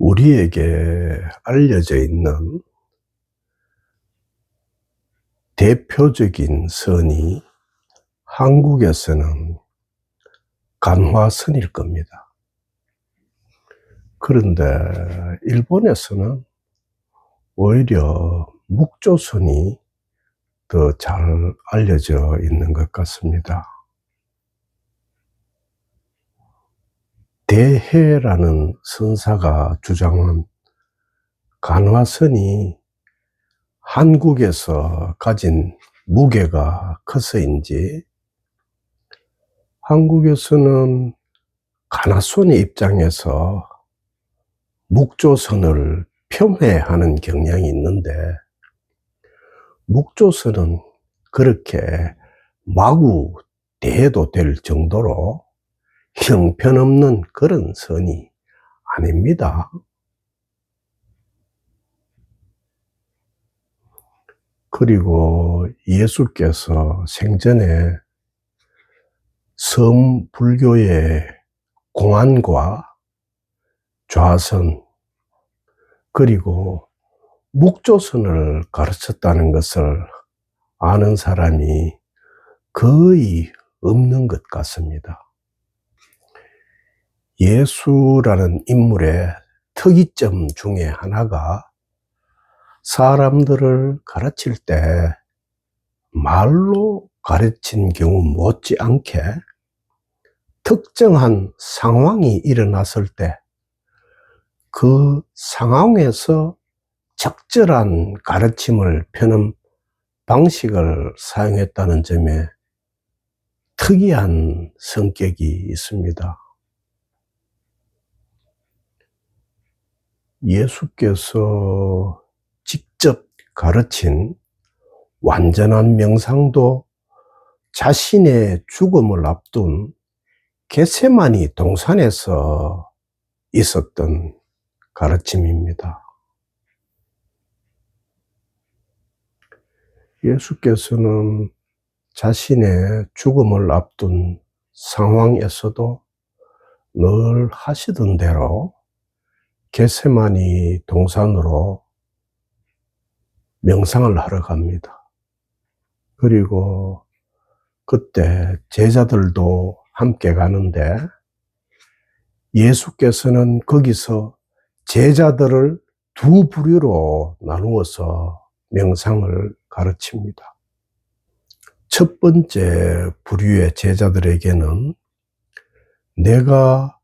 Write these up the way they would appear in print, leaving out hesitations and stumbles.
우리에게 알려져 있는 대표적인 선이 한국에서는 간화선일 겁니다. 그런데 일본에서는 오히려 묵조선이 더 잘 알려져 있는 것 같습니다. 대해라는 선사가 주장한 간화선이 한국에서 가진 무게가 커서인지 한국에서는 간화선의 입장에서 묵조선을 폄훼하는 경향이 있는데, 묵조선은 그렇게 마구 대해도 될 정도로 형편없는 그런 선이 아닙니다. 그리고 예수께서 생전에 섬불교의 공안과 좌선 그리고 묵조선을 가르쳤다는 것을 아는 사람이 거의 없는 것 같습니다. 예수라는 인물의 특이점 중에 하나가 사람들을 가르칠 때 말로 가르친 경우 못지않게 특정한 상황이 일어났을 때 그 상황에서 적절한 가르침을 펴는 방식을 사용했다는 점에 특이한 성격이 있습니다. 예수께서 직접 가르친 완전한 명상도 자신의 죽음을 앞둔 겟세마니 동산에서 있었던 가르침입니다. 예수께서는 자신의 죽음을 앞둔 상황에서도 늘 하시던 대로 겟세마니 동산으로 명상을 하러 갑니다. 그리고 그때 제자들도 함께 가는데 예수께서는 거기서 제자들을 두 부류로 나누어서 명상을 가르칩니다. 첫 번째 부류의 제자들에게는 내가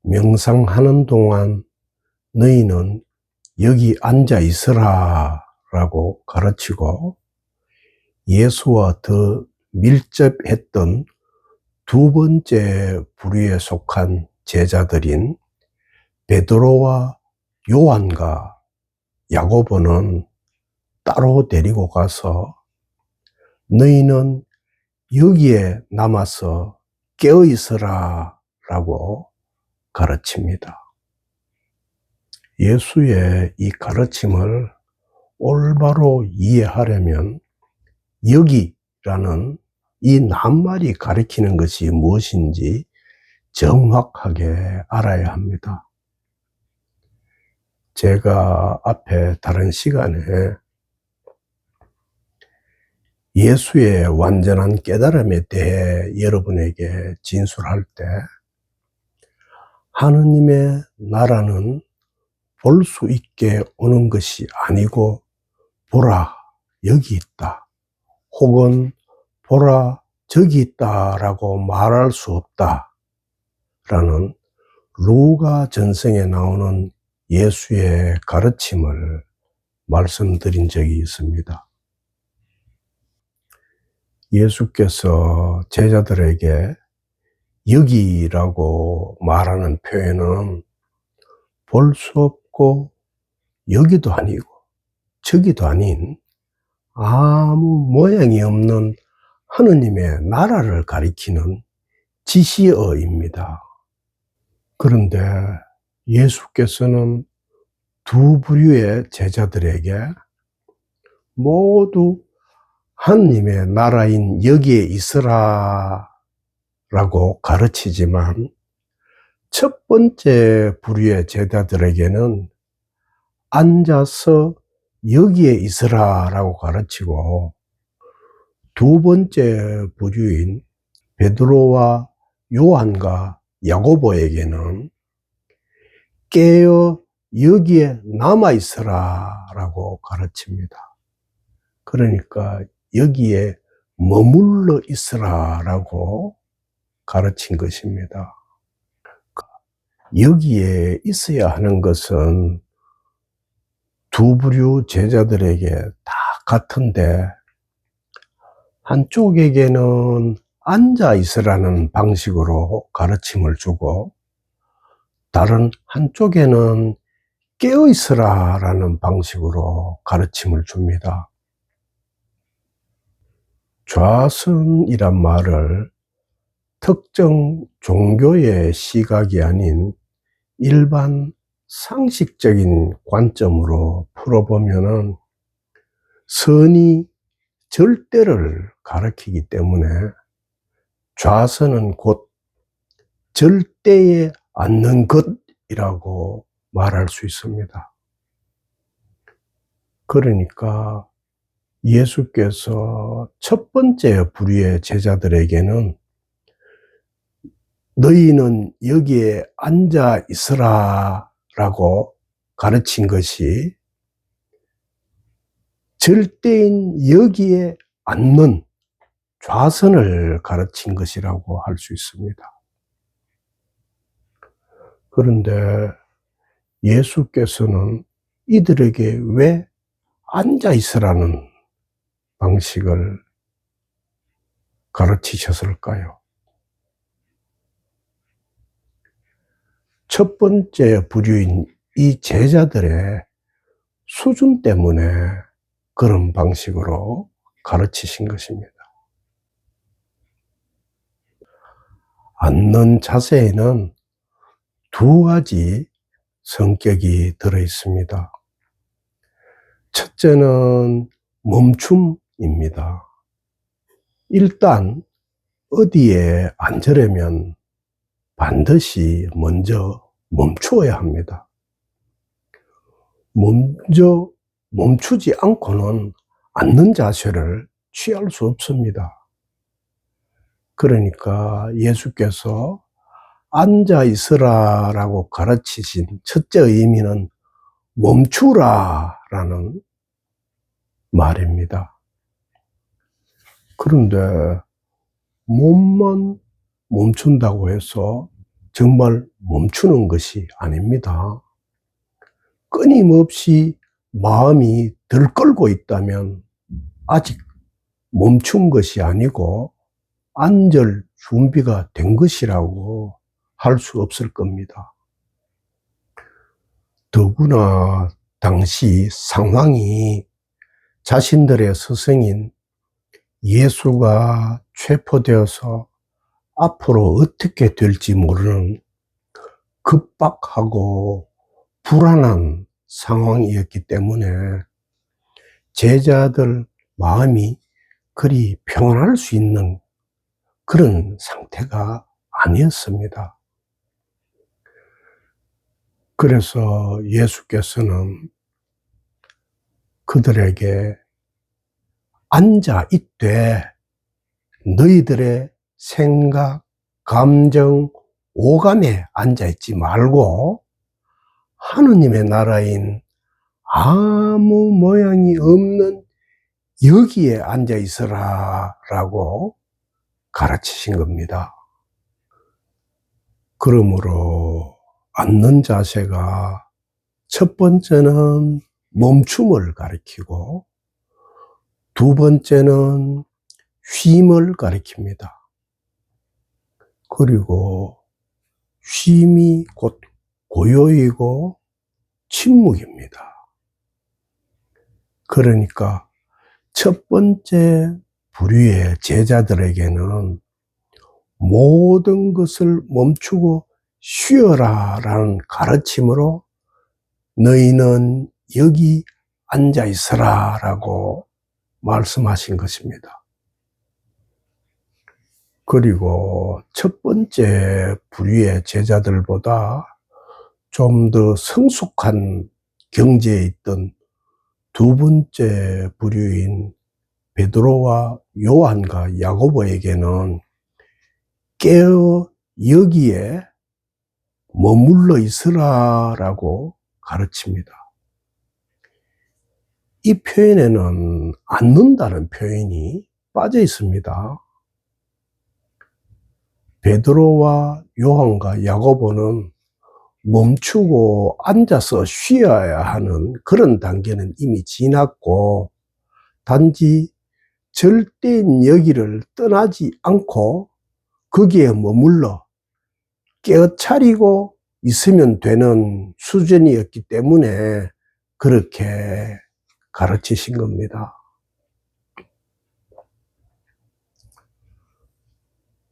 명상하는 동안 너희는 여기 앉아 있으라 라고 가르치고, 예수와 더 밀접했던 두 번째 부류에 속한 제자들인 베드로와 요한과 야고보는 따로 데리고 가서 너희는 여기에 남아서 깨어 있으라 라고 가르칩니다. 예수의 이 가르침을 올바로 이해하려면 여기라는 이 낱말이 가리키는 것이 무엇인지 정확하게 알아야 합니다. 제가 앞에 다른 시간에 예수의 완전한 깨달음에 대해 여러분에게 진술할 때 하느님의 나라는 볼 수 있게 오는 것이 아니고 보라 여기 있다, 혹은 보라 저기 있다라고 말할 수 없다 라는 루가 전성에 나오는 예수의 가르침을 말씀드린 적이 있습니다. 예수께서 제자들에게 여기라고 말하는 표현은 볼 수 없고 여기도 아니고 저기도 아닌 아무 모양이 없는 하느님의 나라를 가리키는 지시어입니다. 그런데 예수께서는 두 부류의 제자들에게 모두 하느님의 나라인 여기에 있으라 라고 가르치지만 첫 번째 부류의 제자들에게는 앉아서 여기에 있으라라고 가르치고, 두 번째 부류인 베드로와 요한과 야고보에게는 깨어 여기에 남아 있으라라고 가르칩니다. 그러니까 여기에 머물러 있으라라고 가르친 것입니다. 여기에 있어야 하는 것은 두 부류 제자들에게 다 같은데, 한쪽에게는 앉아 있으라는 방식으로 가르침을 주고, 다른 한쪽에는 깨어 있으라라는 방식으로 가르침을 줍니다. 좌선이란 말을 특정 종교의 시각이 아닌 일반 상식적인 관점으로 풀어보면은 선이 절대를 가리키기 때문에 좌선은 곧 절대에 않는 것이라고 말할 수 있습니다. 그러니까 예수께서 첫 번째 부류의 제자들에게는 너희는 여기에 앉아 있으라 라고 가르친 것이 절대인 여기에 앉는 좌선을 가르친 것이라고 할 수 있습니다. 그런데 예수께서는 이들에게 왜 앉아 있으라는 방식을 가르치셨을까요? 첫 번째 부류인 이 제자들의 수준 때문에 그런 방식으로 가르치신 것입니다. 앉는 자세에는 두 가지 성격이 들어 있습니다. 첫째는 멈춤입니다. 일단 어디에 앉으려면 반드시 먼저 멈추어야 합니다. 먼저 멈추지 않고는 앉는 자세를 취할 수 없습니다. 그러니까 예수께서 앉아 있으라라고 가르치신 첫째 의미는 멈추라라는 말입니다. 그런데 몸만 멈춘다고 해서 정말 멈추는 것이 아닙니다. 끊임없이 마음이 들끓고 있다면 아직 멈춘 것이 아니고 앉을 준비가 된 것이라고 할 수 없을 겁니다. 더구나 당시 상황이 자신들의 스승인 예수가 체포되어서 앞으로 어떻게 될지 모르는 급박하고 불안한 상황이었기 때문에 제자들 마음이 그리 평안할 수 있는 그런 상태가 아니었습니다. 그래서 예수께서는 그들에게 앉아 있되 너희들의 생각, 감정, 오감에 앉아 있지 말고 하느님의 나라인 아무 모양이 없는 여기에 앉아 있으라 라고 가르치신 겁니다. 그러므로 앉는 자세가 첫 번째는 멈춤을 가리키고 두 번째는 쉼을 가리킵니다. 그리고 쉼이 곧 고요이고 침묵입니다. 그러니까 첫 번째 부류의 제자들에게는 모든 것을 멈추고 쉬어라 라는 가르침으로 너희는 여기 앉아 있으라 라고 말씀하신 것입니다. 그리고 첫 번째 부류의 제자들보다 좀 더 성숙한 경지에 있던 두 번째 부류인 베드로와 요한과 야고보에게는 깨어 여기에 머물러 있으라라고 가르칩니다. 이 표현에는 앉는다는 표현이 빠져 있습니다. 베드로와 요한과 야고보는 멈추고 앉아서 쉬어야 하는 그런 단계는 이미 지났고, 단지 절대인 여기를 떠나지 않고 거기에 머물러 깨어차리고 있으면 되는 수준이었기 때문에 그렇게 가르치신 겁니다.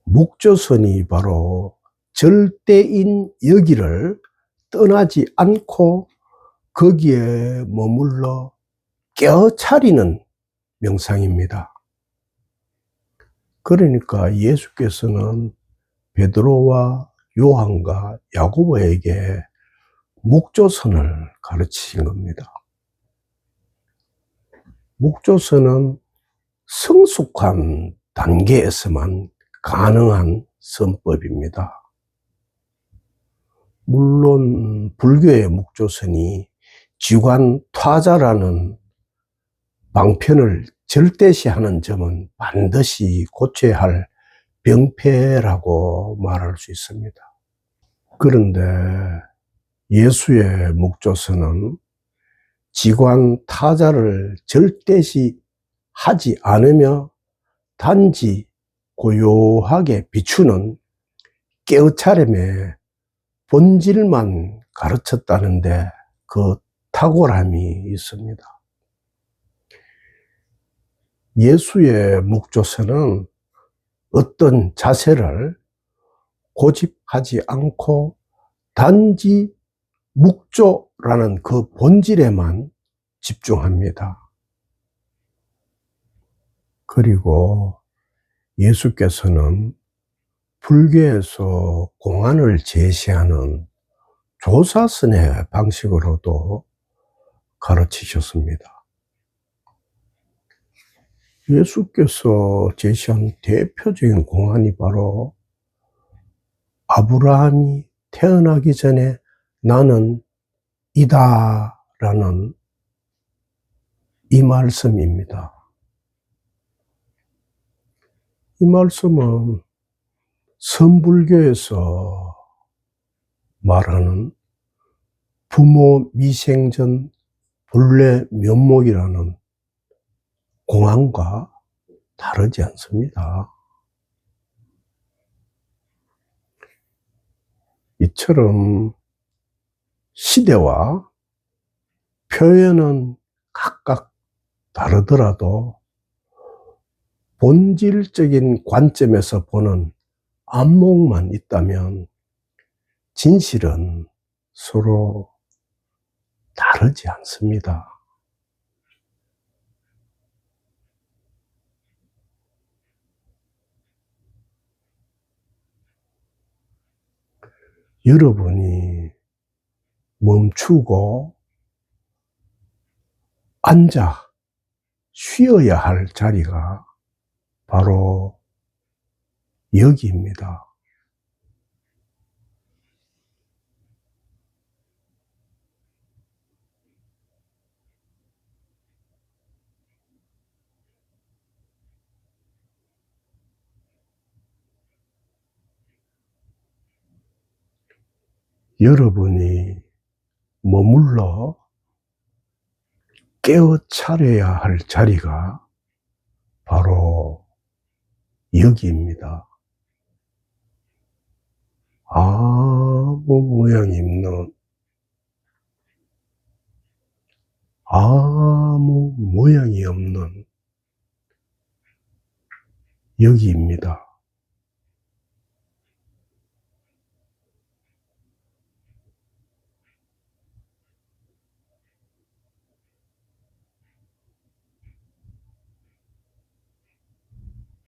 목조선이 바로 절대인 여기를 떠나지 않고 거기에 머물러 깨어차리는 명상입니다. 그러니까 예수께서는 베드로와 요한과 야고보에게 목조선을 가르치신 겁니다. 목조선은 성숙한 단계에서만 가능한 선법입니다. 물론 불교의 목조선이 지관타자라는 방편을 절대시하는 점은 반드시 고쳐야 할 병폐라고 말할 수 있습니다. 그런데 예수의 목조선은 지관타자를 절대시 하지 않으며 단지 고요하게 비추는 깨어차림의 본질만 가르쳤다는데 그 탁월함이 있습니다. 예수의 목조선은 어떤 자세를 고집하지 않고 단지 묵조라는 그 본질에만 집중합니다. 그리고 예수께서는 불교에서 공안을 제시하는 조사선의 방식으로도 가르치셨습니다. 예수께서 제시한 대표적인 공안이 바로 아브라함이 태어나기 전에 나는 이다라는 이 말씀입니다. 이 말씀은 선불교에서 말하는 부모 미생전 본래 면목이라는 공안과 다르지 않습니다. 이처럼 시대와 표현은 각각 다르더라도 본질적인 관점에서 보는 안목만 있다면 진실은 서로 다르지 않습니다. 여러분이 멈추고 앉아 쉬어야 할 자리가 바로 여기입니다. 여러분이 머물러 깨어차려야 할 자리가 바로 여기입니다. 아무 모양이 없는, 아무 모양이 없는 여기입니다.